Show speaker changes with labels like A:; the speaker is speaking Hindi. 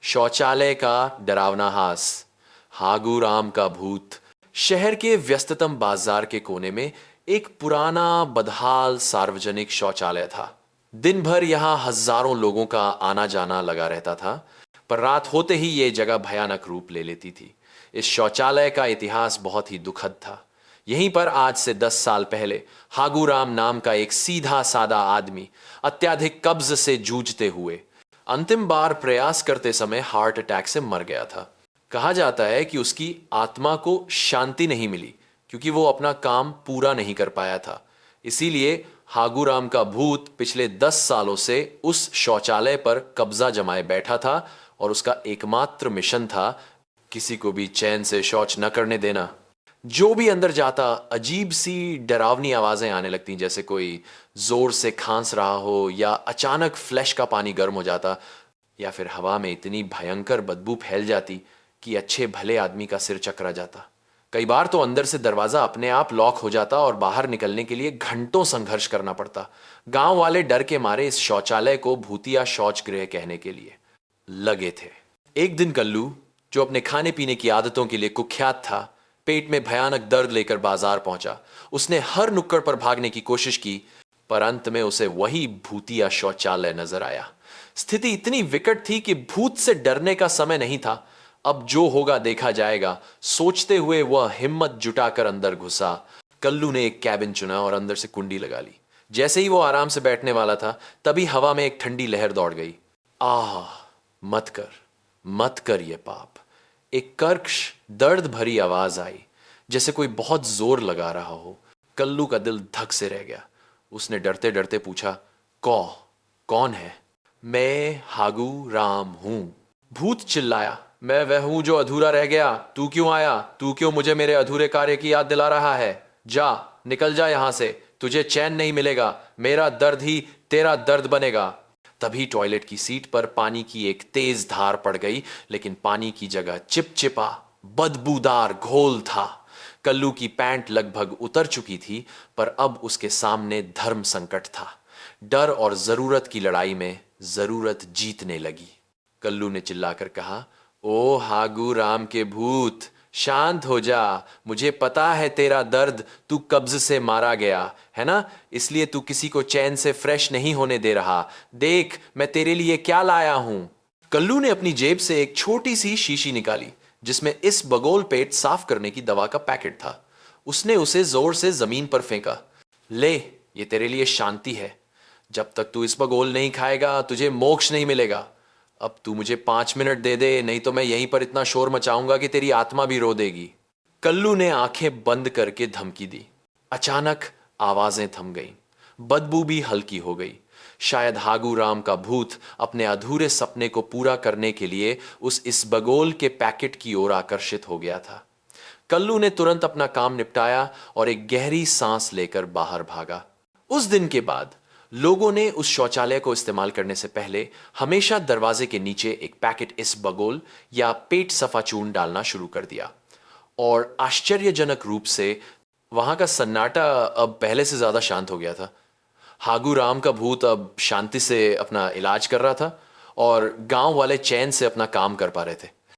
A: शौचालय का डरावना हास, हागूराम का भूत। शहर के व्यस्ततम बाजार के कोने में एक पुराना बदहाल सार्वजनिक शौचालय था। दिन भर यहां हजारों लोगों का आना जाना लगा रहता था, पर रात होते ही यह जगह भयानक रूप ले लेती थी। इस शौचालय का इतिहास बहुत ही दुखद था। यहीं पर आज से 10 साल पहले हागूराम नाम का एक सीधा सादा आदमी अत्याधिक कब्ज से जूझते हुए अंतिम बार प्रयास करते समय हार्ट अटैक से मर गया था। कहा जाता है कि उसकी आत्मा को शांति नहीं मिली क्योंकि वो अपना काम पूरा नहीं कर पाया था। इसीलिए हागूराम का भूत पिछले 10 सालों से उस शौचालय पर कब्जा जमाए बैठा था और उसका एकमात्र मिशन था किसी को भी चैन से शौच न करने देना। जो भी अंदर जाता अजीब सी डरावनी आवाजें आने लगती, जैसे कोई जोर से खांस रहा हो, या अचानक फ्लैश का पानी गर्म हो जाता, या फिर हवा में इतनी भयंकर बदबू फैल जाती कि अच्छे भले आदमी का सिर चकरा जाता। कई बार तो अंदर से दरवाजा अपने आप लॉक हो जाता और बाहर निकलने के लिए घंटों संघर्ष करना पड़ता। गांव वाले डर के मारे इस शौचालय को भूतिया शौच गृह कहने के लिए लगे थे। एक दिन कल्लू, जो अपने खाने पीने की आदतों के लिए कुख्यात था, पेट में भयानक दर्द लेकर बाजार पहुंचा। उसने हर नुक्कड़ पर भागने की कोशिश की, पर अंत में उसे वही भूतिया शौचालय नजर आया। स्थिति इतनी विकट थी कि भूत से डरने का समय नहीं था। अब जो होगा देखा जाएगा, सोचते हुए वह हिम्मत जुटाकर अंदर घुसा। कल्लू ने एक कैबिन चुना और अंदर से कुंडी लगा ली। जैसे ही वो आराम से बैठने वाला था, तभी हवा में एक ठंडी लहर दौड़ गई। आह, मत कर, मत कर ये पाप। एक कर्कश दर्द भरी आवाज आई, जैसे कोई बहुत जोर लगा रहा हो। कल्लू का दिल धक से रह गया। उसने डरते डरते पूछा, कौन है? मैं हागू राम हूं। भूत चिल्लाया, मैं वह हूं जो अधूरा रह गया। तू क्यों आया? तू क्यों मुझे मेरे अधूरे कार्य की याद दिला रहा है? जा, निकल जा यहां से। तुझे चैन नहीं मिलेगा। मेरा दर्द ही तेरा दर्द बनेगा। तभी टॉयलेट की सीट पर पानी की एक तेज धार पड़ गई, लेकिन पानी की जगह चिपचिपा बदबूदार घोल था। कल्लू की पैंट लगभग उतर चुकी थी, पर अब उसके सामने धर्म संकट था। डर और जरूरत की लड़ाई में जरूरत जीतने लगी। कल्लू ने चिल्लाकर कहा, ओ हागू राम के भूत, शांत हो जा। मुझे पता है तेरा दर्द, तू कब्ज से मारा गया है ना, इसलिए तू किसी को चैन से फ्रेश नहीं होने दे रहा। देख मैं तेरे लिए क्या लाया हूं। कल्लू ने अपनी जेब से एक छोटी सी शीशी निकाली, जिसमें इस बगोल पेट साफ करने की दवा का पैकेट था। उसने उसे जोर से जमीन पर फेंका। ले, ये तेरे लिए शांति है। जब तक तू इस बगोल नहीं खाएगा, तुझे मोक्ष नहीं मिलेगा। अब तू मुझे 5 मिनट दे दे, नहीं तो मैं यहीं पर इतना शोर मचाऊंगा कि तेरी आत्मा भी रो देगी। कल्लू ने आंखें बंद करके धमकी दी। अचानक आवाजें थम गईं, बदबू भी हल्की हो गई। शायद हागूराम का भूत अपने अधूरे सपने को पूरा करने के लिए उस इसबगोल के पैकेट की ओर आकर्षित हो गया था। कल्लू ने तुरंत अपना काम निपटाया और एक गहरी सांस लेकर बाहर भागा। उस दिन के बाद लोगों ने उस शौचालय को इस्तेमाल करने से पहले हमेशा दरवाजे के नीचे एक पैकेट इसबगोल या पेट सफा चूर्ण डालना शुरू कर दिया, और आश्चर्यजनक रूप से वहां का सन्नाटा अब पहले से ज्यादा शांत हो गया था। हागूराम का भूत अब शांति से अपना इलाज कर रहा था और गांव वाले चैन से अपना काम कर पा रहे थे।